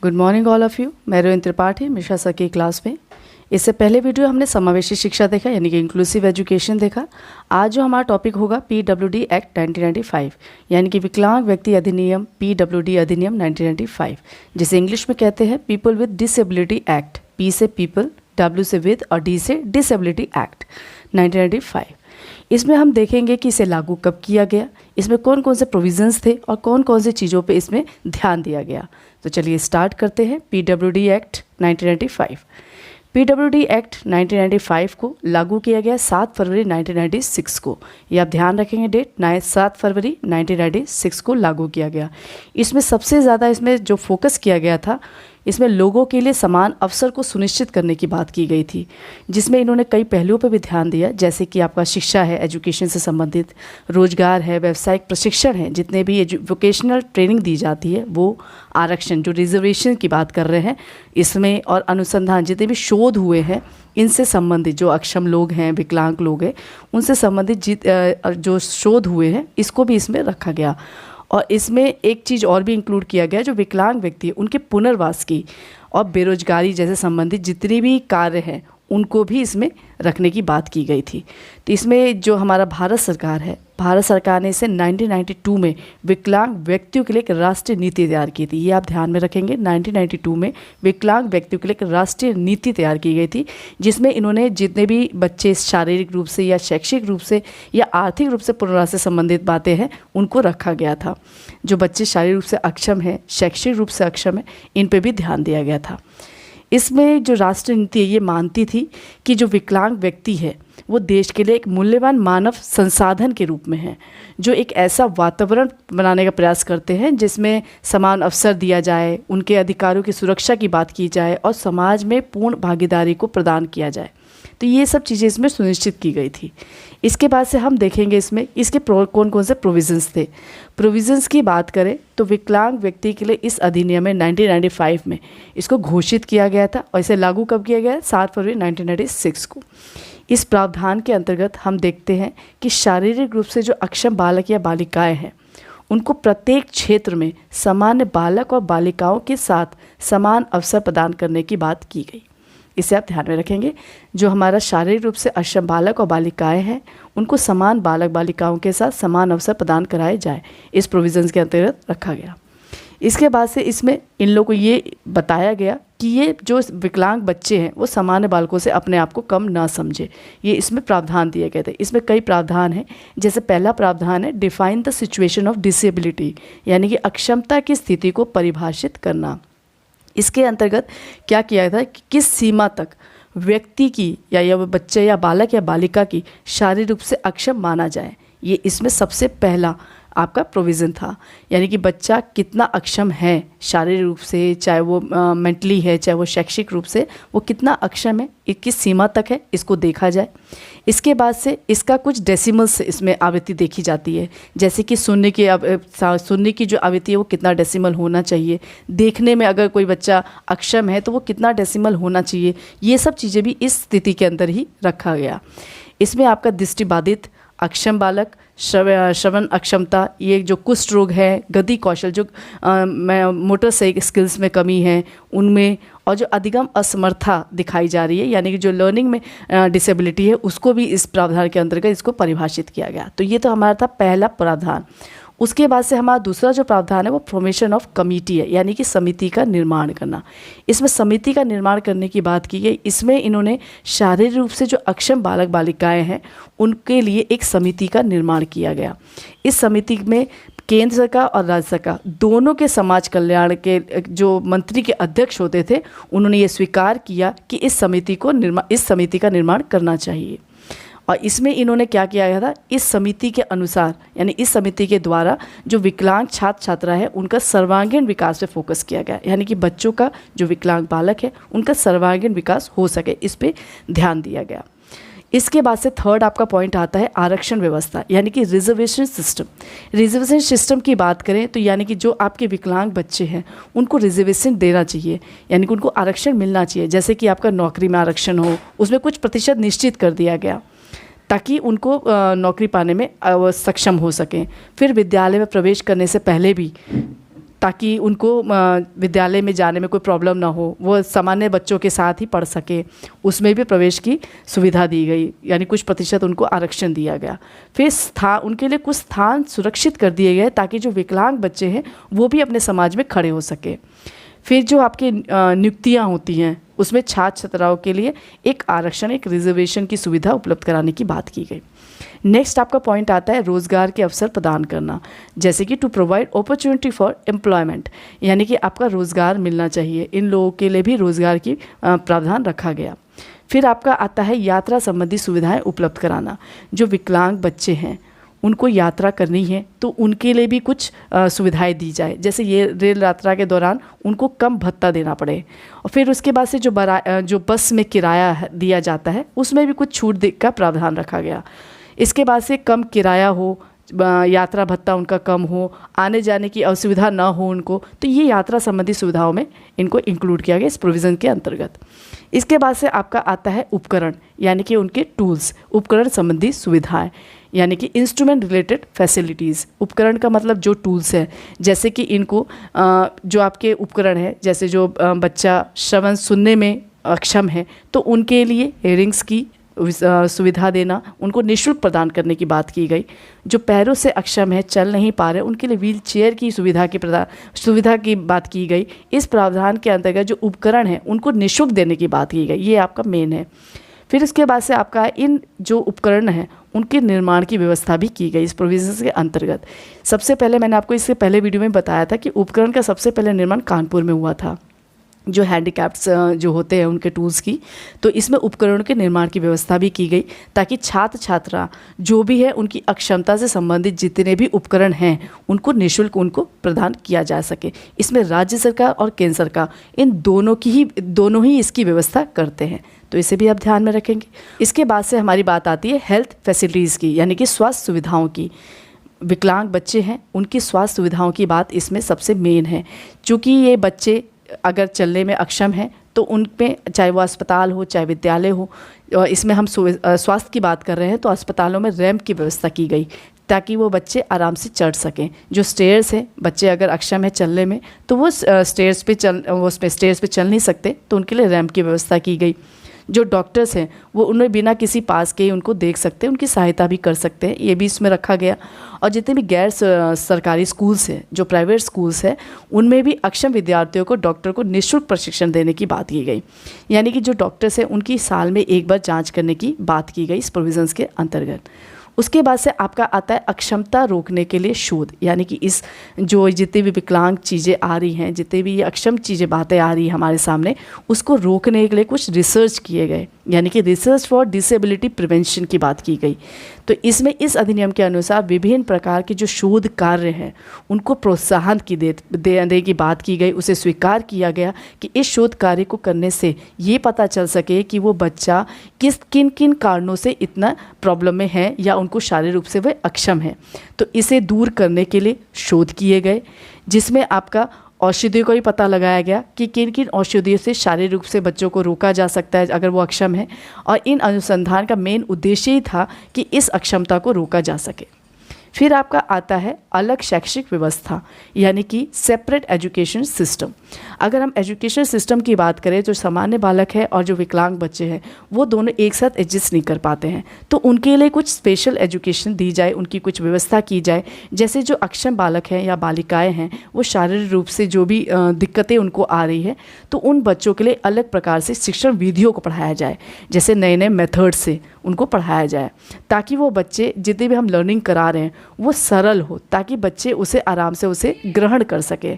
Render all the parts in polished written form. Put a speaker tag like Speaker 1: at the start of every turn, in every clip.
Speaker 1: Good morning all of you. मैं Rohin Tripathi Mishra sir की class में। इससे पहले वीडियो हमने समावेशी शिक्षा देखा यानी कि इंक्लूसिव एजुकेशन देखा। आज जो हमारा टॉपिक होगा PWD एक्ट 1995 यानी कि विकलांग व्यक्ति अधिनियम PWD अधिनियम 1995, जिसे इंग्लिश में कहते हैं people with disability act. P से पीपल, W से विद और D से डिसेबिलिटी एक्ट 1995। इसमें हम देखेंगे कि इसे लागू कब किया गया, इसमें कौन कौन से प्रोविजंस थे और कौन कौन से चीज़ों पे इसमें ध्यान दिया गया। तो चलिए स्टार्ट करते हैं। PWD act 1995। PWD एक्ट 1995 को लागू किया गया 7 फरवरी 1996 को। ये आप ध्यान रखेंगे डेट, 7 फरवरी 1996 को लागू किया गया। इसमें सबसे ज़्यादा इसमें जो फोकस किया गया था, इसमें लोगों के लिए समान अवसर को सुनिश्चित करने की बात की गई थी, जिसमें इन्होंने कई पहलुओं पर भी ध्यान दिया, जैसे कि आपका शिक्षा है, एजुकेशन से संबंधित, रोजगार है, व्यावसायिक प्रशिक्षण है, जितने भी वोकेशनल ट्रेनिंग दी जाती है वो, आरक्षण जो रिजर्वेशन की बात कर रहे हैं इसमें, और अनुसंधान जितने भी शोध हुए हैं इनसे संबंधित, जो अक्षम लोग हैं, विकलांग लोग हैं, उनसे संबंधित जो शोध हुए हैं इसको भी इसमें रखा गया। और इसमें एक चीज़ और भी इंक्लूड किया गया, जो विकलांग व्यक्ति उनके पुनर्वास की और बेरोजगारी जैसे संबंधित जितने भी कार्य हैं उनको भी इसमें रखने की बात की गई थी। तो इसमें जो हमारा भारत सरकार है, भारत सरकार ने इसे 1992 में विकलांग व्यक्तियों के लिए एक राष्ट्रीय नीति तैयार की थी। ये आप ध्यान में रखेंगे, 1992 में विकलांग व्यक्तियों के लिए एक राष्ट्रीय नीति तैयार की गई थी, जिसमें इन्होंने जितने भी बच्चे शारीरिक रूप से या शैक्षिक रूप से या आर्थिक रूप से पुनर्वास से संबंधित बातें हैं उनको रखा गया था। जो बच्चे शारीरिक रूप से अक्षम हैं, शैक्षिक रूप से अक्षम हैं, इन पर भी ध्यान दिया गया था। इसमें जो राष्ट्रीय नीति है ये मानती थी कि जो विकलांग व्यक्ति है वो देश के लिए एक मूल्यवान मानव संसाधन के रूप में है, जो एक ऐसा वातावरण बनाने का प्रयास करते हैं जिसमें समान अवसर दिया जाए, उनके अधिकारों की सुरक्षा की बात की जाए और समाज में पूर्ण भागीदारी को प्रदान किया जाए। तो ये सब चीज़ें इसमें सुनिश्चित की गई थी। इसके बाद से हम देखेंगे इसमें इसके कौन कौन से प्रोविज़न्स थे। प्रोविज़न्स की बात करें तो विकलांग व्यक्ति के लिए इस अधिनियम में 1995 में इसको घोषित किया गया था और इसे लागू कब किया गया? 7 फरवरी 1996 को। इस प्रावधान के अंतर्गत हम देखते हैं कि शारीरिक रूप से जो अक्षम बालक या बालिकाएं हैं उनको प्रत्येक क्षेत्र में सामान्य बालक और बालिकाओं के साथ समान अवसर प्रदान करने की बात की गई। इसे आप ध्यान में रखेंगे। जो हमारा शारीरिक रूप से अक्षम बालक और बालिकाएं हैं उनको समान बालक बालिकाओं के साथ समान अवसर प्रदान कराए जाए, इस प्रोविज़न्स के अंतर्गत रखा गया। इसके बाद से इसमें इन लोगों को ये बताया गया कि ये जो विकलांग बच्चे हैं वो सामान्य बालकों से अपने आप को कम ना समझे। ये इसमें प्रावधान दिए गए थे। इसमें कई प्रावधान हैं, जैसे पहला प्रावधान है define the situation of disability, यानी कि अक्षमता की स्थिति को परिभाषित करना। इसके अंतर्गत क्या किया था कि किस सीमा तक व्यक्ति की या बच्चे या बालक या बालिका की शारीरिक रूप से अक्षम माना जाए, ये इसमें सबसे पहला आपका प्रोविज़न था। यानी कि बच्चा कितना अक्षम है शारीरिक रूप से, चाहे वो मेंटली है, चाहे वो शैक्षिक रूप से, वो कितना अक्षम है, किस सीमा तक है, इसको देखा जाए। इसके बाद से इसका कुछ डेसिमल्स इसमें आवृत्ति देखी जाती है, जैसे कि सुनने की जो आवृत्ति है वो कितना डेसिमल होना चाहिए, देखने में अगर कोई बच्चा अक्षम है तो वो कितना डेसिमल होना चाहिए, ये सब चीज़ें भी इस स्थिति के अंदर ही रखा गया। इसमें आपका दृष्टिबाधित, अक्षम बालक, श्रवण अक्षमता, ये जो कुष्ठ रोग है, गति कौशल, जो मोटर स्किल्स में कमी है उनमें, और जो अधिगम असमर्था दिखाई जा रही है यानी कि जो लर्निंग में डिसेबिलिटी है, उसको भी इस प्रावधान के अंतर्गत इसको परिभाषित किया गया। तो ये तो हमारा था पहला प्रावधान। उसके बाद से हमारा दूसरा जो प्रावधान है वो फॉर्मेशन ऑफ कमिटी है, यानी कि समिति का निर्माण करना। इसमें समिति का निर्माण करने की बात की गई। इसमें इन्होंने शारीरिक रूप से जो अक्षम बालक बालिकाएं हैं उनके लिए एक समिति का निर्माण किया गया। इस समिति में केंद्र सरकार और राज्य सरकार दोनों के समाज कल्याण के जो मंत्री के अध्यक्ष होते थे, उन्होंने ये स्वीकार किया कि इस समिति का निर्माण करना चाहिए। और इसमें इन्होंने क्या किया गया था, इस समिति के अनुसार यानी इस समिति के द्वारा जो विकलांग छात्र छात्रा है उनका सर्वांगीण विकास पे फोकस किया गया, यानी कि बच्चों का जो विकलांग बालक है उनका सर्वांगीण विकास हो सके, इस पे ध्यान दिया गया। इसके बाद से थर्ड आपका पॉइंट आता है आरक्षण व्यवस्था, यानी कि रिजर्वेशन सिस्टम। रिजर्वेशन सिस्टम की बात करें तो यानी कि जो आपके विकलांग बच्चे हैं उनको रिजर्वेशन देना चाहिए, यानी कि उनको आरक्षण मिलना चाहिए। जैसे कि आपका नौकरी में आरक्षण हो, उसमें कुछ प्रतिशत निश्चित कर दिया गया ताकि उनको नौकरी पाने में सक्षम हो सकें। फिर विद्यालय में प्रवेश करने से पहले भी ताकि उनको विद्यालय में जाने में कोई प्रॉब्लम ना हो, वो सामान्य बच्चों के साथ ही पढ़ सके, उसमें भी प्रवेश की सुविधा दी गई, यानी कुछ प्रतिशत उनको आरक्षण दिया गया। फिर उनके लिए कुछ स्थान सुरक्षित कर दिए गए ताकि जो विकलांग बच्चे हैं वो भी अपने समाज में खड़े हो सके। फिर जो आपके नियुक्तियाँ होती हैं उसमें छात्र छात्राओं के लिए एक आरक्षण, एक रिजर्वेशन की सुविधा उपलब्ध कराने की बात की गई। नेक्स्ट आपका पॉइंट आता है रोज़गार के अवसर प्रदान करना, जैसे कि to provide opportunity for employment, यानी कि आपका रोज़गार मिलना चाहिए, इन लोगों के लिए भी रोज़गार की प्रावधान रखा गया। फिर आपका आता है यात्रा संबंधी सुविधाएं उपलब्ध कराना। जो विकलांग बच्चे हैं उनको यात्रा करनी है तो उनके लिए भी कुछ सुविधाएं दी जाए, जैसे ये रेल यात्रा के दौरान उनको कम भत्ता देना पड़े। और फिर उसके बाद से जो बस में किराया दिया जाता है उसमें भी कुछ छूट का प्रावधान रखा गया। इसके बाद से कम किराया हो, यात्रा भत्ता उनका कम हो, आने जाने की असुविधा ना हो उनको, तो ये यात्रा संबंधी सुविधाओं में इनको इंक्लूड किया गया इस प्रोविज़न के अंतर्गत। इसके बाद से आपका आता है उपकरण, यानी कि उनके टूल्स, उपकरण संबंधी सुविधाएं, यानी कि इंस्ट्रूमेंट रिलेटेड फैसिलिटीज़। उपकरण का मतलब जो टूल्स है, जैसे कि इनको जो आपके उपकरण है, जैसे जो बच्चा श्रवण सुनने में अक्षम है तो उनके लिए हेयरिंग्स की सुविधा देना, उनको निःशुल्क प्रदान करने की बात की गई। जो पैरों से अक्षम है, चल नहीं पा रहे, उनके लिए व्हील चेयर की सुविधा की बात की गई। इस प्रावधान के अंतर्गत जो उपकरण हैं उनको निःशुल्क देने की बात की गई, ये आपका मेन है। फिर इसके बाद से आपका इन जो उपकरण हैं उनके निर्माण की व्यवस्था भी की गई इस प्रोविजन के अंतर्गत। सबसे पहले मैंने आपको इससे पहले वीडियो में बताया था कि उपकरण का सबसे पहले निर्माण कानपुर में हुआ था, जो हैंडीकैप्ड्स जो होते हैं उनके टूल्स की। तो इसमें उपकरणों के निर्माण की व्यवस्था भी की गई ताकि छात्र छात्रा जो भी है उनकी अक्षमता से संबंधित जितने भी उपकरण हैं उनको निःशुल्क उनको प्रदान किया जा सके। इसमें राज्य सरकार और केंद्र सरकार इन दोनों ही इसकी व्यवस्था करते हैं, तो इसे भी आप ध्यान में रखेंगे। इसके बाद से हमारी बात आती है हेल्थ फैसिलिटीज़ की, यानी कि स्वास्थ्य सुविधाओं की। विकलांग बच्चे हैं उनकी स्वास्थ्य सुविधाओं की बात इसमें सबसे मेन है, चूँकि ये बच्चे अगर चलने में अक्षम हैं तो उनमें चाहे वो अस्पताल हो चाहे विद्यालय हो, इसमें हम स्वास्थ्य की बात कर रहे हैं तो अस्पतालों में रैंप की व्यवस्था की गई ताकि वो बच्चे आराम से चढ़ सकें। जो स्टेयर्स हैं, बच्चे अगर अक्षम है चलने में तो वो स्टेयर्स पे चल नहीं सकते, तो उनके लिए रैंप की व्यवस्था की गई। जो डॉक्टर्स हैं वो उन्हें बिना किसी पास के उनको देख सकते हैं, उनकी सहायता भी कर सकते हैं, ये भी इसमें रखा गया। और जितने भी गैर सरकारी स्कूल्स हैं, जो प्राइवेट स्कूल्स हैं, उनमें भी अक्षम विद्यार्थियों को डॉक्टर को निःशुल्क प्रशिक्षण देने की बात की गई, यानी कि जो डॉक्टर्स हैं उनकी साल में एक बार जांच करने की बात की गई इस प्रोविजंस के अंतर्गत। उसके बाद से आपका आता है अक्षमता रोकने के लिए शोध, यानी कि इस जो जितनी भी विकलांग चीज़ें आ रही हैं, जितनी भी ये अक्षम चीज़ें बातें आ रही हैं हमारे सामने, उसको रोकने के लिए कुछ रिसर्च किए गए, यानी कि रिसर्च फॉर डिसेबिलिटी प्रिवेंशन की बात की गई। तो इसमें इस अधिनियम के अनुसार विभिन्न प्रकार के जो शोध कार्य हैं उनको प्रोत्साहन देने की बात की गई। उसे स्वीकार किया गया कि इस शोध कार्य को करने से ये पता चल सके कि वो बच्चा किन किन कारणों से इतना प्रॉब्लम में है या उनको शारीरिक रूप से वह अक्षम है, तो इसे दूर करने के लिए शोध किए गए, जिसमें आपका औषधियों का भी पता लगाया गया कि किन किन औषधियों से शारीरिक रूप से बच्चों को रोका जा सकता है अगर वो अक्षम है। और इन अनुसंधान का मेन उद्देश्य ही था कि इस अक्षमता को रोका जा सके। फिर आपका आता है अलग शैक्षिक व्यवस्था, यानी कि सेपरेट एजुकेशन सिस्टम। अगर हम एजुकेशन सिस्टम की बात करें, जो सामान्य बालक है और जो विकलांग बच्चे हैं वो दोनों एक साथ एडजस्ट नहीं कर पाते हैं, तो उनके लिए कुछ स्पेशल एजुकेशन दी जाए, उनकी कुछ व्यवस्था की जाए। जैसे जो अक्षम बालक हैं या बालिकाएं हैं वो शारीरिक रूप से जो भी दिक्कतें उनको आ रही है, तो उन बच्चों के लिए अलग प्रकार से शिक्षण विधियों को पढ़ाया जाए, जैसे नए नए मेथड से उनको पढ़ाया जाए, ताकि वो बच्चे जितने भी हम लर्निंग करा रहे हैं वो सरल हो, ताकि बच्चे उसे आराम से उसे ग्रहण कर सके।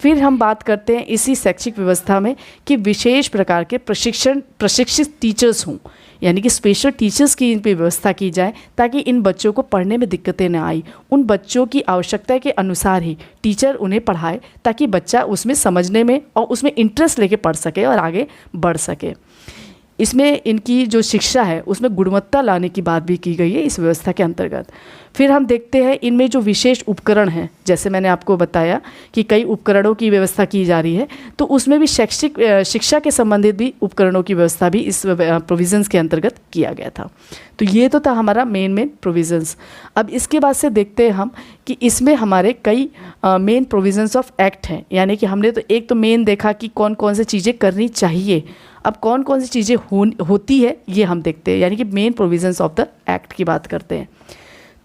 Speaker 1: फिर हम बात करते हैं इसी शैक्षिक व्यवस्था में कि विशेष प्रकार के प्रशिक्षित टीचर्स हों, यानी कि स्पेशल टीचर्स की इन पर व्यवस्था की जाए ताकि इन बच्चों को पढ़ने में दिक्कतें न आई। उन बच्चों की आवश्यकता के अनुसार ही टीचर उन्हें पढ़ाए ताकि बच्चा उसमें समझने में और उसमें इंटरेस्ट लेके पढ़ सके और आगे बढ़ सके। इसमें इनकी जो शिक्षा है उसमें गुणवत्ता लाने की बात भी की गई है इस व्यवस्था के अंतर्गत। फिर हम देखते हैं इनमें जो विशेष उपकरण हैं, जैसे मैंने आपको बताया कि कई उपकरणों की व्यवस्था की जा रही है, तो उसमें भी शैक्षिक शिक्षा के संबंधित भी उपकरणों की व्यवस्था भी इस प्रोविज़न्स के अंतर्गत किया गया था। तो ये तो था हमारा मेन प्रोविज़न्स। अब इसके बाद से देखते हैं हम कि इसमें हमारे कई मेन प्रोविज़न्स ऑफ एक्ट हैं, यानी कि हमने तो एक तो मेन देखा कि कौन कौन से चीज़ें करनी चाहिए, अब कौन कौन सी चीज़ें होती है ये हम देखते हैं, यानी कि main provisions of the act की बात करते हैं।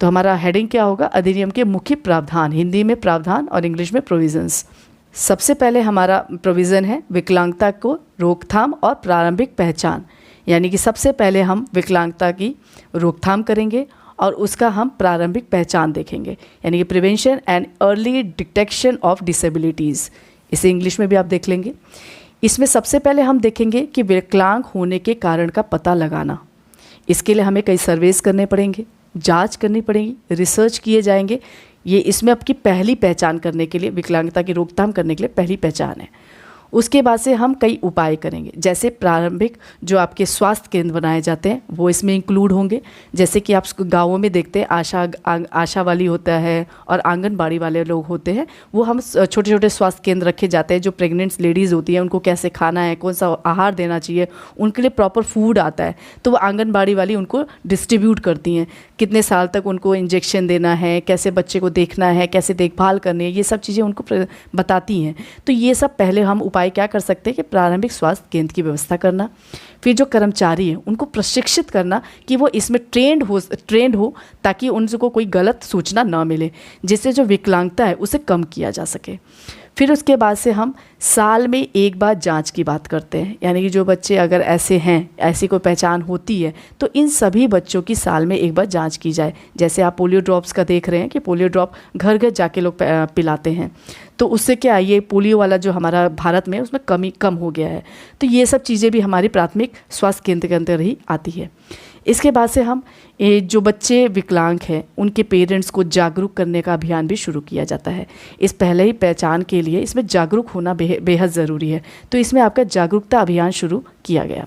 Speaker 1: तो हमारा हेडिंग क्या होगा, अधिनियम के मुख्य प्रावधान, हिंदी में प्रावधान और इंग्लिश में प्रोविज़न्स। सबसे पहले हमारा प्रोविज़न है विकलांगता को रोकथाम और प्रारंभिक पहचान, यानी कि सबसे पहले हम विकलांगता की रोकथाम करेंगे और उसका हम प्रारंभिक पहचान देखेंगे, यानी कि prevention and early detection of disabilities, इसे इंग्लिश में भी आप देख लेंगे। इसमें सबसे पहले हम देखेंगे कि विकलांग होने के कारण का पता लगाना। इसके लिए हमें कई सर्वेस करने पड़ेंगे, जांच करनी पड़ेगी, रिसर्च किए जाएंगे। ये इसमें आपकी पहली पहचान करने के लिए, विकलांगता की रोकथाम करने के लिए पहली पहचान है। उसके बाद से हम कई उपाय करेंगे, जैसे प्रारंभिक जो आपके स्वास्थ्य केंद्र बनाए जाते हैं वो इसमें इंक्लूड होंगे। जैसे कि आप गाँवों में देखते हैं आशा वाली होता है और आंगनबाड़ी वाले लोग होते हैं, वो हम छोटे छोटे स्वास्थ्य केंद्र रखे जाते हैं। जो प्रेग्नेंट लेडीज़ होती हैं उनको कैसे खाना है, कौन सा आहार देना चाहिए, उनके लिए प्रॉपर फूड आता है, तो वो आंगनबाड़ी वाली उनको डिस्ट्रीब्यूट करती हैं। कितने साल तक उनको इंजेक्शन देना है, कैसे बच्चे को देखना है, कैसे देखभाल करनी है, ये सब चीज़ें उनको बताती हैं। तो ये सब पहले हम उपाय क्या कर सकते हैं कि प्रारंभिक स्वास्थ्य केंद्र की व्यवस्था करना। फिर जो कर्मचारी हैं उनको प्रशिक्षित करना कि वो इसमें ट्रेंड हो ताकि उनको कोई गलत सूचना ना मिले, जिससे जो विकलांगता है उसे कम किया जा सके। फिर उसके बाद से हम साल में एक बार जांच की बात करते हैं, यानी कि जो बच्चे अगर ऐसे हैं, ऐसी कोई पहचान होती है, तो इन सभी बच्चों की साल में एक बार जांच की जाए। जैसे आप पोलियो ड्रॉप्स का देख रहे हैं कि पोलियो ड्रॉप घर घर जाके लोग पिलाते हैं, तो उससे क्या ये पोलियो वाला जो हमारा भारत में उसमें कमी कम हो गया है। तो ये सब चीज़ें भी हमारी प्राथमिक स्वास्थ्य केंद्र के अंदर ही आती है। इसके बाद से हम जो बच्चे विकलांग हैं उनके पेरेंट्स को जागरूक करने का अभियान भी शुरू किया जाता है। इस पहले ही पहचान के लिए इसमें जागरूक होना बेहद ज़रूरी है, तो इसमें आपका जागरूकता अभियान शुरू किया गया।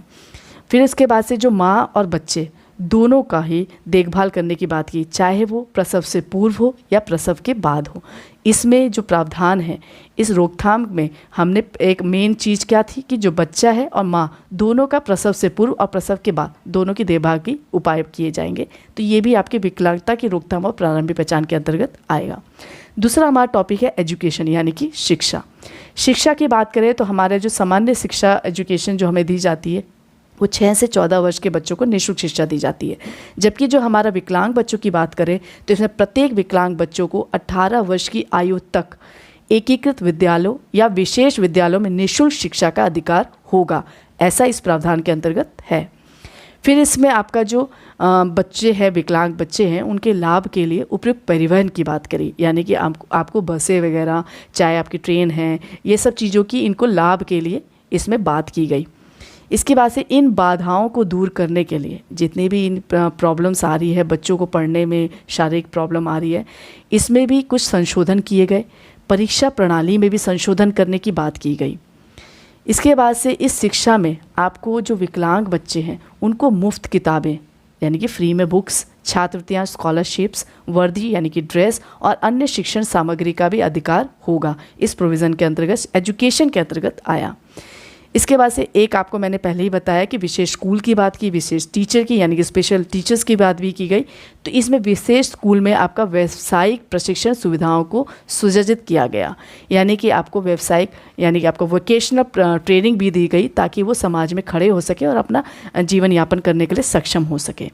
Speaker 1: फिर इसके बाद से जो माँ और बच्चे दोनों का ही देखभाल करने की बात की, चाहे वो प्रसव से पूर्व हो या प्रसव के बाद हो। इसमें जो प्रावधान है इस रोकथाम में हमने एक मेन चीज़ क्या थी कि जो बच्चा है और माँ दोनों का प्रसव से पूर्व और प्रसव के बाद दोनों की देखभाल की उपाय किए जाएंगे। तो ये भी आपकी विकलांगता की रोकथाम और प्रारंभिक पहचान के अंतर्गत आएगा। दूसरा हमारा टॉपिक है एजुकेशन, यानी कि शिक्षा। शिक्षा की बात करें तो हमारे जो सामान्य शिक्षा एजुकेशन जो हमें दी जाती है वो 6 से 14 वर्ष के बच्चों को निःशुल्क शिक्षा दी जाती है। जबकि जो हमारा विकलांग बच्चों की बात करें तो इसमें प्रत्येक विकलांग बच्चों को 18 वर्ष की आयु तक एकीकृत विद्यालयों या विशेष विद्यालयों में निःशुल्क शिक्षा का अधिकार होगा, ऐसा इस प्रावधान के अंतर्गत है। फिर इसमें आपका जो बच्चे हैं, विकलांग बच्चे हैं, उनके लाभ के लिए उपयुक्त परिवहन की बात करी, यानी कि आपको बसें वगैरह, चाहे आपकी ट्रेन है, ये सब चीज़ों की इनको लाभ के लिए इसमें बात की गई। इसके बाद से इन बाधाओं को दूर करने के लिए, जितनी भी इन प्रॉब्लम्स आ रही है, बच्चों को पढ़ने में शारीरिक प्रॉब्लम आ रही है, इसमें भी कुछ संशोधन किए गए। परीक्षा प्रणाली में भी संशोधन करने की बात की गई। इसके बाद से इस शिक्षा में आपको जो विकलांग बच्चे हैं उनको मुफ्त किताबें, यानी कि फ्री में बुक्स, छात्रवृत्तियाँ, स्कॉलरशिप्स, वर्दी यानी कि ड्रेस और अन्य शिक्षण सामग्री का भी अधिकार होगा। इस प्रोविज़न के अंतर्गत एजुकेशन के अंतर्गत आया। इसके बाद से एक आपको मैंने पहले ही बताया कि विशेष स्कूल की बात की, विशेष टीचर की यानी कि स्पेशल टीचर्स की बात भी की गई। तो इसमें विशेष स्कूल में आपका व्यावसायिक प्रशिक्षण सुविधाओं को सुयोजित किया गया, यानी कि आपको व्यावसायिक यानी कि आपको वोकेशनल ट्रेनिंग भी दी गई ताकि वो समाज में खड़े हो सके और अपना जीवन यापन करने के लिए सक्षम हो सके।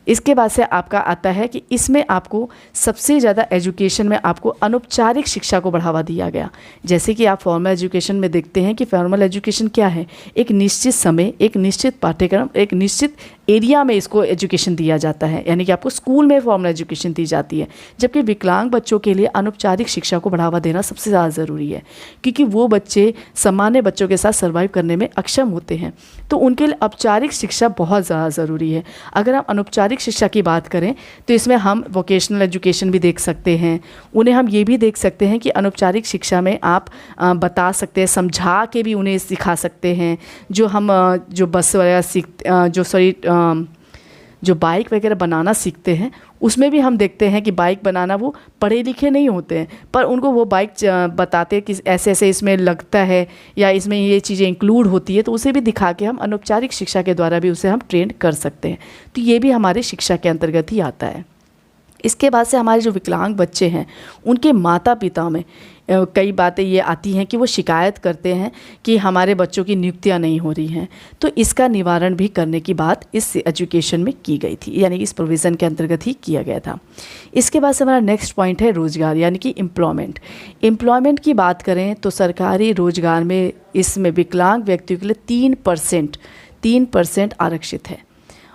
Speaker 1: इसके बाद से आपका आता है कि इसमें आपको सबसे ज़्यादा एजुकेशन में आपको अनौपचारिक शिक्षा को बढ़ावा दिया गया। जैसे कि आप फॉर्मल एजुकेशन में देखते हैं कि फॉर्मल एजुकेशन क्या है, एक निश्चित समय, एक निश्चित पाठ्यक्रम, एक निश्चित एरिया में इसको एजुकेशन दिया जाता है, यानी कि आपको स्कूल में फॉर्मल एजुकेशन दी जाती है। जबकि विकलांग बच्चों के लिए अनौपचारिक शिक्षा को बढ़ावा देना सबसे ज़्यादा ज़रूरी है, क्योंकि वो बच्चे सामान्य बच्चों के साथ सर्वाइव करने में अक्षम होते हैं। तो उनके लिए औपचारिक शिक्षा बहुत ज़्यादा ज़रूरी है। अगर हम अनौपचारिक शिक्षा की बात करें तो इसमें हम वोकेशनल एजुकेशन भी देख सकते हैं। उन्हें हम ये भी देख सकते हैं कि अनौपचारिक शिक्षा में आप बता सकते हैं, समझा के भी उन्हें सिखा सकते हैं। जो हम जो बस वगैरह जो बाइक वगैरह बनाना सीखते हैं उसमें भी हम देखते हैं कि बाइक बनाना वो पढ़े लिखे नहीं होते हैं, पर उनको वो बाइक बताते हैं कि ऐसे ऐसे इसमें लगता है या इसमें ये चीज़ें इंक्लूड होती है, तो उसे भी दिखा के हम अनौपचारिक शिक्षा के द्वारा भी उसे हम ट्रेन कर सकते हैं। तो ये भी हमारी शिक्षा के अंतर्गत ही आता है। इसके बाद से हमारे जो विकलांग बच्चे हैं उनके माता पिता में कई बातें ये आती हैं कि वो शिकायत करते हैं कि हमारे बच्चों की नियुक्तियां नहीं हो रही हैं, तो इसका निवारण भी करने की बात इस एजुकेशन में की गई थी, यानी इस प्रोविज़न के अंतर्गत ही किया गया था। इसके बाद से हमारा नेक्स्ट पॉइंट है रोज़गार, यानी कि एम्प्लॉयमेंट की बात करें तो सरकारी रोज़गार में इसमें विकलांग व्यक्तियों के लिए 3% आरक्षित है,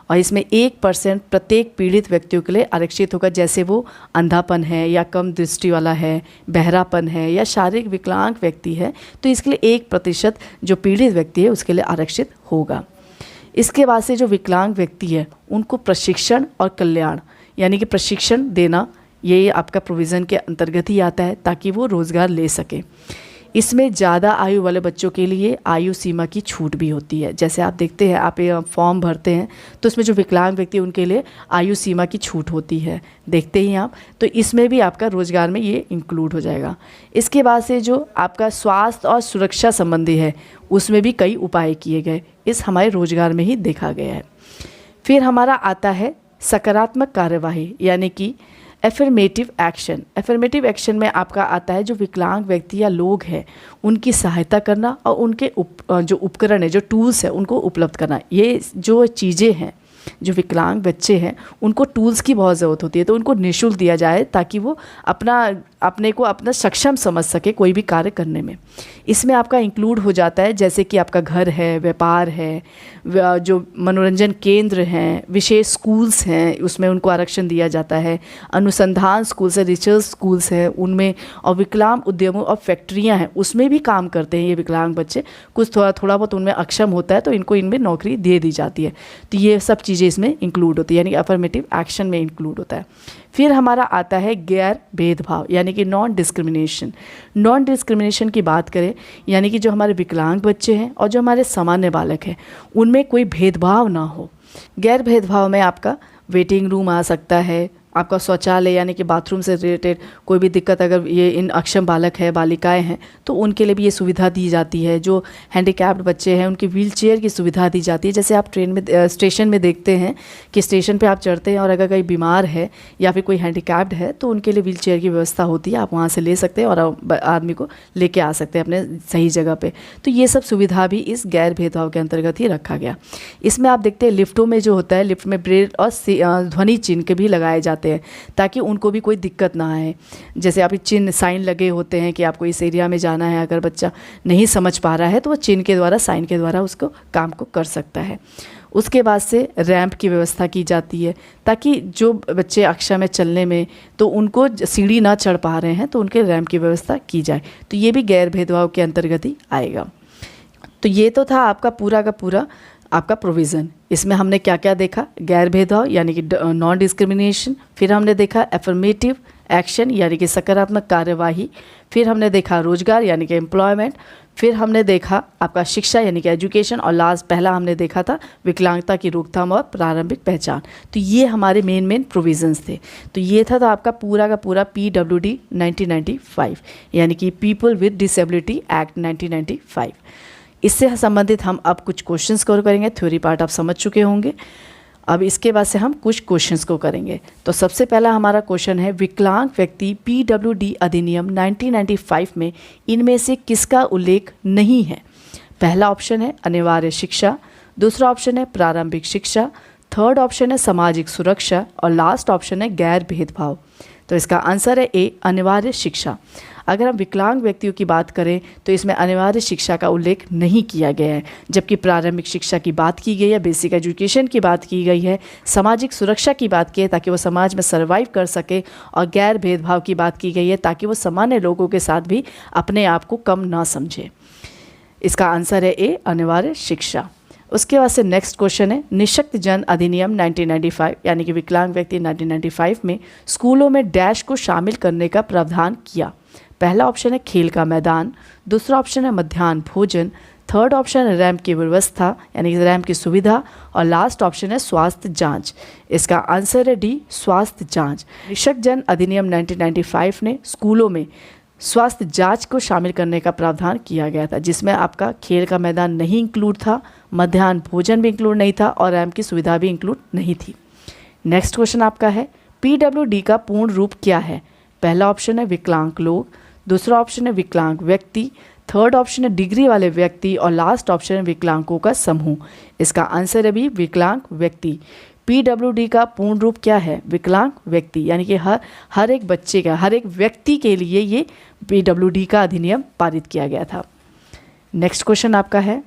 Speaker 1: और इसमें 1% प्रत्येक पीड़ित व्यक्तियों के लिए आरक्षित होगा, जैसे वो अंधापन है या कम दृष्टि वाला है, बहरापन है या शारीरिक विकलांग व्यक्ति है, तो इसके लिए 1% जो पीड़ित व्यक्ति है उसके लिए आरक्षित होगा। इसके बाद से जो विकलांग व्यक्ति है उनको प्रशिक्षण और कल्याण, यानी कि प्रशिक्षण देना, ये आपका प्रोविज़न के अंतर्गत ही आता है ताकि वो रोज़गार ले सके। इसमें ज़्यादा आयु वाले बच्चों के लिए आयु सीमा की छूट भी होती है। जैसे आप देखते हैं, आप ये फॉर्म भरते हैं तो इसमें जो विकलांग व्यक्ति उनके लिए आयु सीमा की छूट होती है, देखते ही आप, तो इसमें भी आपका रोज़गार में ये इंक्लूड हो जाएगा। इसके बाद से जो आपका स्वास्थ्य और सुरक्षा संबंधी है उसमें भी कई उपाय किए गए, इस हमारे रोज़गार में ही देखा गया है। फिर हमारा आता है सकारात्मक कार्यवाही, यानी कि एफर्मेटिव एक्शन में आपका आता है जो विकलांग व्यक्ति या लोग हैं उनकी सहायता करना और उनके जो उपकरण है, जो टूल्स है, उनको उपलब्ध करना। ये जो चीज़ें हैं, जो विकलांग बच्चे हैं उनको टूल्स की बहुत ज़रूरत होती है, तो उनको निःशुल्क दिया जाए ताकि वो अपने को अपना सक्षम समझ सके कोई भी कार्य करने में। इसमें आपका इंक्लूड हो जाता है जैसे कि आपका घर है, व्यापार है, जो मनोरंजन केंद्र हैं, विशेष स्कूल्स हैं, उसमें उनको आरक्षण दिया जाता है, अनुसंधान स्कूल्स है, रिसर्च स्कूल्स हैं उनमें, और विकलांग उद्यमों और फैक्ट्रियाँ हैं उसमें भी काम करते हैं ये विकलांग बच्चे। कुछ थोड़ा बहुत उनमें अक्षम होता है तो इनको इनमें नौकरी दे दी जाती है। तो ये सब चीज़ें इसमें इंक्लूड होती है, यानी कि अफर्मेटिव एक्शन में इंक्लूड होता है। फिर हमारा आता है गैर भेदभाव, यानी कि नॉन डिस्क्रिमिनेशन की बात करें, यानी कि जो हमारे विकलांग बच्चे हैं और जो हमारे सामान्य बालक हैं उनमें कोई भेदभाव ना हो। गैर भेदभाव में आपका वेटिंग रूम आ सकता है, आपका शौचालय यानी कि बाथरूम से रिलेटेड कोई भी दिक्कत, अगर ये इन अक्षम बालक है, बालिकाएं हैं, तो उनके लिए भी ये सुविधा दी जाती है। जो हैंडीकैप्ड बच्चे हैं उनकी व्हीलचेयर की सुविधा दी जाती है। जैसे आप स्टेशन में देखते हैं कि स्टेशन पे आप चढ़ते हैं और अगर कोई बीमार है या फिर कोई हैंडीकैप्ड है तो उनके लिए व्हीलचेयर की व्यवस्था होती है, आप वहाँ से ले सकते हैं और आदमी को लेके आ सकते हैं अपने सही जगह पर। तो ये सब सुविधा भी इस गैर भेदभाव के अंतर्गत ही रखा गया। इसमें आप देखते हैं लिफ्टों में जो होता है, लिफ्ट में ब्रेल और ध्वनि चिन्ह भी लगाए जाते हैं ताकि उनको भी कोई दिक्कत ना आए। जैसे आप चिन्ह साइन लगे होते हैं कि आपको इस एरिया में जाना है, अगर बच्चा नहीं समझ पा रहा है तो वो चिन्ह के द्वारा, साइन के द्वारा उसको काम को कर सकता है। उसके बाद से रैंप की व्यवस्था की जाती है ताकि जो बच्चे अक्षम में चलने में तो उनको सीढ़ी ना चढ़ पा रहे हैं तो उनके रैंप की व्यवस्था की जाए। तो ये भी गैर भेदभाव के अंतर्गत ही आएगा। तो ये तो था आपका पूरा का पूरा आपका प्रोविज़न। इसमें हमने क्या क्या देखा, गैर भेदभाव यानी कि नॉन डिस्क्रिमिनेशन, फिर हमने देखा एफर्मेटिव एक्शन यानी कि सकारात्मक कार्यवाही, फिर हमने देखा रोजगार यानी कि एम्प्लॉयमेंट, फिर हमने देखा आपका शिक्षा यानी कि एजुकेशन, और लास्ट पहला हमने देखा था विकलांगता की रोकथाम और प्रारंभिक पहचान। तो ये हमारे मेन प्रोविजंस थे। तो ये था तो आपका पूरा का पूरा PWD 1995 यानी कि पीपल विद डिसेबिलिटी एक्ट 1995। इससे संबंधित हम अब कुछ क्वेश्चंस को करेंगे। थ्योरी पार्ट आप समझ चुके होंगे, अब इसके बाद से हम कुछ क्वेश्चंस को करेंगे। तो सबसे पहला हमारा क्वेश्चन है, विकलांग व्यक्ति PWD अधिनियम 1995 में इनमें से किसका उल्लेख नहीं है? पहला ऑप्शन है अनिवार्य शिक्षा, दूसरा ऑप्शन है प्रारंभिक शिक्षा, थर्ड ऑप्शन है सामाजिक सुरक्षा, और लास्ट ऑप्शन है गैर भेदभाव। तो इसका आंसर है ए, अनिवार्य शिक्षा। अगर हम विकलांग व्यक्तियों की बात करें तो इसमें अनिवार्य शिक्षा का उल्लेख नहीं किया गया है, जबकि प्रारंभिक शिक्षा की बात की गई है, बेसिक एजुकेशन की बात की गई है, सामाजिक सुरक्षा की बात की है ताकि वो समाज में सर्वाइव कर सके, और गैर भेदभाव की बात की गई है ताकि वो सामान्य लोगों के साथ भी अपने आप को कम ना समझे। इसका आंसर है ए, अनिवार्य शिक्षा। उसके बाद से नेक्स्ट क्वेश्चन है, निःशक्त जन अधिनियम 1995 यानी कि विकलांग व्यक्ति 1995 में स्कूलों में डैश को शामिल करने का प्रावधान किया। पहला ऑप्शन है खेल का मैदान, दूसरा ऑप्शन है मध्याह्न भोजन, थर्ड ऑप्शन है रैंप की व्यवस्था यानी कि रैंप की सुविधा, और लास्ट ऑप्शन है स्वास्थ्य जांच। इसका आंसर है डी, स्वास्थ्य जांच। निशक जन अधिनियम 1995 ने स्कूलों में स्वास्थ्य जांच को शामिल करने का प्रावधान किया गया था, जिसमें आपका खेल का मैदान नहीं इंक्लूड था, मध्याह्न भोजन भी इंक्लूड नहीं था और रैंप की सुविधा भी इंक्लूड नहीं थी। नेक्स्ट क्वेश्चन आपका है PWD का पूर्ण रूप क्या है? पहला ऑप्शन है विकलांग लोग, दूसरा ऑप्शन है विकलांग व्यक्ति, थर्ड ऑप्शन है डिग्री वाले व्यक्ति और लास्ट ऑप्शन है विकलांगों का समूह। इसका आंसर है भी विकलांग व्यक्ति। PWD का पूर्ण रूप क्या है? विकलांग व्यक्ति, यानी कि हर एक बच्चे का, हर एक व्यक्ति के लिए ये PWD का अधिनियम पारित किया गया था। नेक्स्ट क्वेश्चन आपका है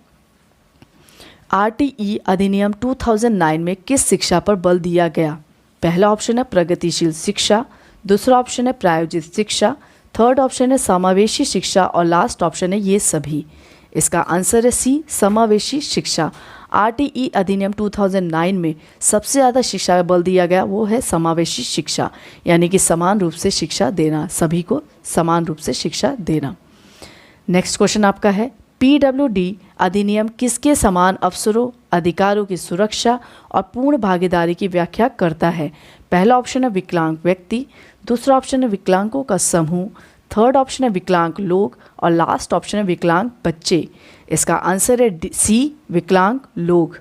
Speaker 1: RTE अधिनियम 2009 में किस शिक्षा पर बल दिया गया? पहला ऑप्शन है प्रगतिशील शिक्षा, दूसरा ऑप्शन है प्रायोजित शिक्षा, थर्ड ऑप्शन है समावेशी शिक्षा और लास्ट ऑप्शन है ये सभी। इसका आंसर है सी, समावेशी शिक्षा। RTE अधिनियम 2009 में सबसे ज़्यादा शिक्षा पर बल दिया गया वो है समावेशी शिक्षा, यानी कि समान रूप से शिक्षा देना, सभी को समान रूप से शिक्षा देना। नेक्स्ट क्वेश्चन आपका है PWD अधिनियम किसके समान अवसरों, अधिकारों की सुरक्षा और पूर्ण भागीदारी की व्याख्या करता है? पहला ऑप्शन है विकलांग व्यक्ति, दूसरा ऑप्शन है विकलांगों का समूह, थर्ड ऑप्शन है विकलांग लोग और लास्ट ऑप्शन है विकलांग बच्चे। इसका आंसर है सी, विकलांग लोग।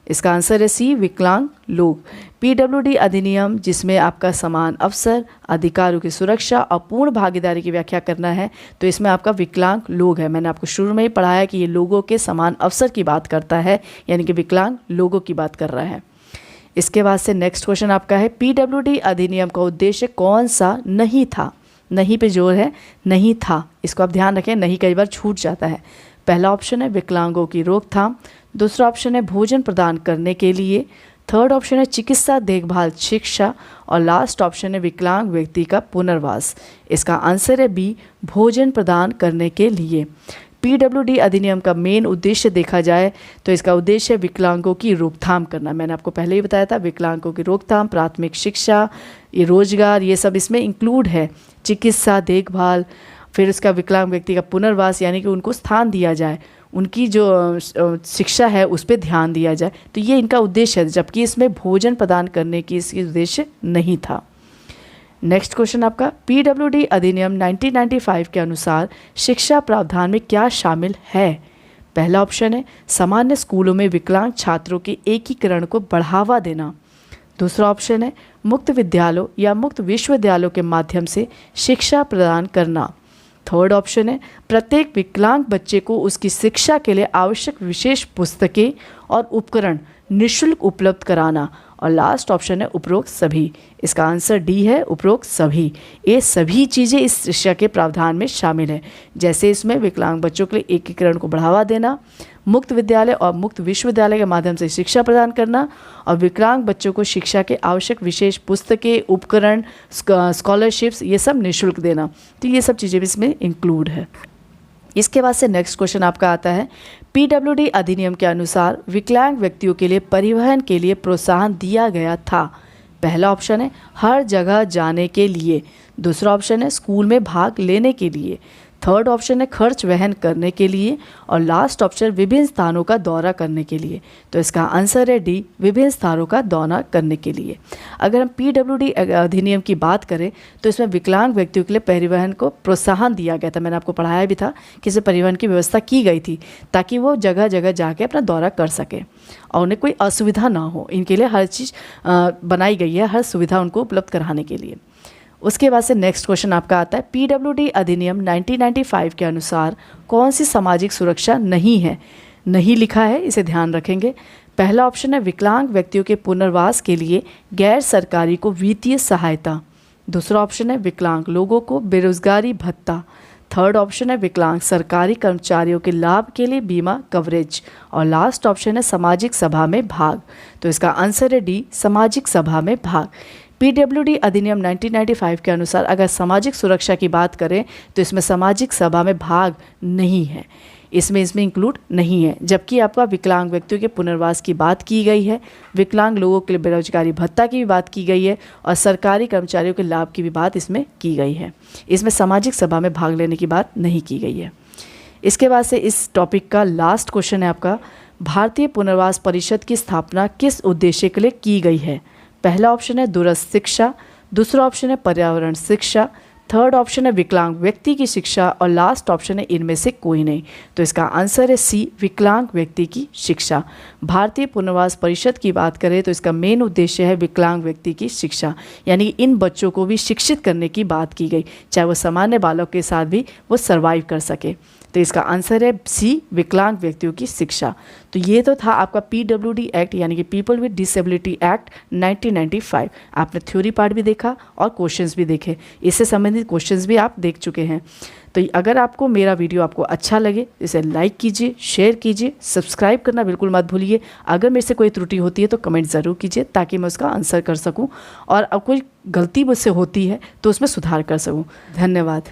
Speaker 1: इसका आंसर है सी, विकलांग लोग। PWD अधिनियम जिसमें आपका समान अवसर, अधिकारों की सुरक्षा और पूर्ण भागीदारी की व्याख्या करना है, तो इसमें आपका विकलांग लोग है। मैंने आपको शुरू में ही पढ़ाया कि ये लोगों के समान अवसर की बात करता है, यानी कि विकलांग लोगों की बात कर रहा है। इसके बाद से नेक्स्ट क्वेश्चन आपका है PWD अधिनियम का उद्देश्य कौन सा नहीं था? नहीं पे जोर है, नहीं था, इसको आप ध्यान रखें, नहीं कई बार छूट जाता है। पहला ऑप्शन है विकलांगों की रोकथाम, दूसरा ऑप्शन है भोजन प्रदान करने के लिए, थर्ड ऑप्शन है चिकित्सा देखभाल शिक्षा और लास्ट ऑप्शन है विकलांग व्यक्ति का पुनर्वास। इसका आंसर है बी, भोजन प्रदान करने के लिए। PWD अधिनियम का मेन उद्देश्य देखा जाए तो इसका उद्देश्य है विकलांगों की रोकथाम करना। मैंने आपको पहले ही बताया था, विकलांगों की रोकथाम, प्राथमिक शिक्षा, ये रोजगार, ये सब इसमें इंक्लूड है, चिकित्सा देखभाल, फिर उसका विकलांग व्यक्ति का पुनर्वास, यानी कि उनको स्थान दिया जाए, उनकी जो शिक्षा है उस पर ध्यान दिया जाए, तो ये इनका उद्देश्य है, जबकि इसमें भोजन प्रदान करने की इसकी उद्देश्य नहीं था। नेक्स्ट क्वेश्चन आपका PWD अधिनियम 1995 के अनुसार शिक्षा प्रावधान में क्या शामिल है? पहला ऑप्शन है सामान्य स्कूलों में विकलांग छात्रों के एकीकरण को बढ़ावा देना, दूसरा ऑप्शन है मुक्त विद्यालयों या मुक्त विश्वविद्यालयों के माध्यम से शिक्षा प्रदान करना, थर्ड ऑप्शन है प्रत्येक विकलांग बच्चे को उसकी शिक्षा के लिए आवश्यक विशेष पुस्तकें और उपकरण निःशुल्क उपलब्ध कराना और लास्ट ऑप्शन है उपरोक्त सभी। इसका आंसर डी है, उपरोक्त सभी। ये सभी चीज़ें इस शिक्षा के प्रावधान में शामिल है, जैसे इसमें विकलांग बच्चों के लिए एकीकरण को बढ़ावा देना, मुक्त विद्यालय और मुक्त विश्वविद्यालय के माध्यम से शिक्षा प्रदान करना और विकलांग बच्चों को शिक्षा के आवश्यक विशेष पुस्तकें, उपकरण, स्कॉलरशिप्स ये सब निःशुल्क देना। तो ये सब चीज़ें भी इसमें इंक्लूड है। इसके बाद से नेक्स्ट क्वेश्चन आपका आता है PWD अधिनियम के अनुसार विकलांग व्यक्तियों के लिए परिवहन के लिए प्रोत्साहन दिया गया था। पहला ऑप्शन है हर जगह जाने के लिए, दूसरा ऑप्शन है स्कूल में भाग लेने के लिए, थर्ड ऑप्शन है खर्च वहन करने के लिए और लास्ट ऑप्शन विभिन्न स्थानों का दौरा करने के लिए। तो इसका आंसर है डी, विभिन्न स्थानों का दौरा करने के लिए। अगर हम PWD अधिनियम की बात करें तो इसमें विकलांग व्यक्तियों के लिए परिवहन को प्रोत्साहन दिया गया था। मैंने आपको पढ़ाया भी था कि इसमें परिवहन की व्यवस्था की गई थी ताकि वो जगह जगह जाके अपना दौरा कर सकें और उन्हें कोई असुविधा ना हो। इनके लिए हर चीज़ बनाई गई है, हर सुविधा उनको उपलब्ध कराने के लिए। उसके बाद से नेक्स्ट क्वेश्चन आपका आता है PWD अधिनियम 1995 के अनुसार कौन सी सामाजिक सुरक्षा नहीं है? नहीं लिखा है, इसे ध्यान रखेंगे। पहला ऑप्शन है विकलांग व्यक्तियों के पुनर्वास के लिए गैर सरकारी को वित्तीय सहायता, दूसरा ऑप्शन है विकलांग लोगों को बेरोजगारी भत्ता, थर्ड ऑप्शन है विकलांग सरकारी कर्मचारियों के लाभ के लिए बीमा कवरेज और लास्ट ऑप्शन है सामाजिक सभा में भाग। तो इसका आंसर है डी, सामाजिक सभा में भाग। PWD अधिनियम 1995 के अनुसार अगर सामाजिक सुरक्षा की बात करें तो इसमें सामाजिक सभा में भाग नहीं है। इसमें इंक्लूड नहीं है। जबकि आपका विकलांग व्यक्तियों के पुनर्वास की बात की गई है, विकलांग लोगों के लिए बेरोजगारी भत्ता की भी बात की गई है और सरकारी कर्मचारियों के लाभ की भी बात इसमें की गई है। इसमें सामाजिक सभा में भाग लेने की बात नहीं की गई है। इसके बाद से इस टॉपिक का लास्ट क्वेश्चन है आपका, भारतीय पुनर्वास परिषद की स्थापना किस उद्देश्य के लिए की गई है? पहला ऑप्शन है दूरस्थ शिक्षा, दूसरा ऑप्शन है पर्यावरण शिक्षा, थर्ड ऑप्शन है विकलांग व्यक्ति की शिक्षा और लास्ट ऑप्शन है इनमें से कोई नहीं। तो इसका आंसर है सी, विकलांग व्यक्ति की शिक्षा। भारतीय पुनर्वास परिषद की बात करें तो इसका मेन उद्देश्य है विकलांग व्यक्ति की शिक्षा, यानी इन बच्चों को भी शिक्षित करने की बात की गई, चाहे वो सामान्य बालक के साथ भी वो सर्वाइव कर सके। तो इसका आंसर है सी, विकलांग व्यक्तियों की शिक्षा। तो ये तो था आपका PWD एक्ट यानी कि पीपल विद डिसेबिलिटी एक्ट 1995। आपने थ्योरी पार्ट भी देखा और क्वेश्चंस भी देखे, इससे संबंधित क्वेश्चंस भी आप देख चुके हैं। तो अगर आपको मेरा वीडियो आपको अच्छा लगे इसे लाइक कीजिए, शेयर कीजिए, सब्सक्राइब करना बिल्कुल मत भूलिए। अगर मेरे से कोई त्रुटि होती है तो कमेंट ज़रूर कीजिए ताकि मैं उसका आंसर कर सकूँ और अब कोई गलती मुझसे होती है तो उसमें सुधार कर सकूँ। धन्यवाद।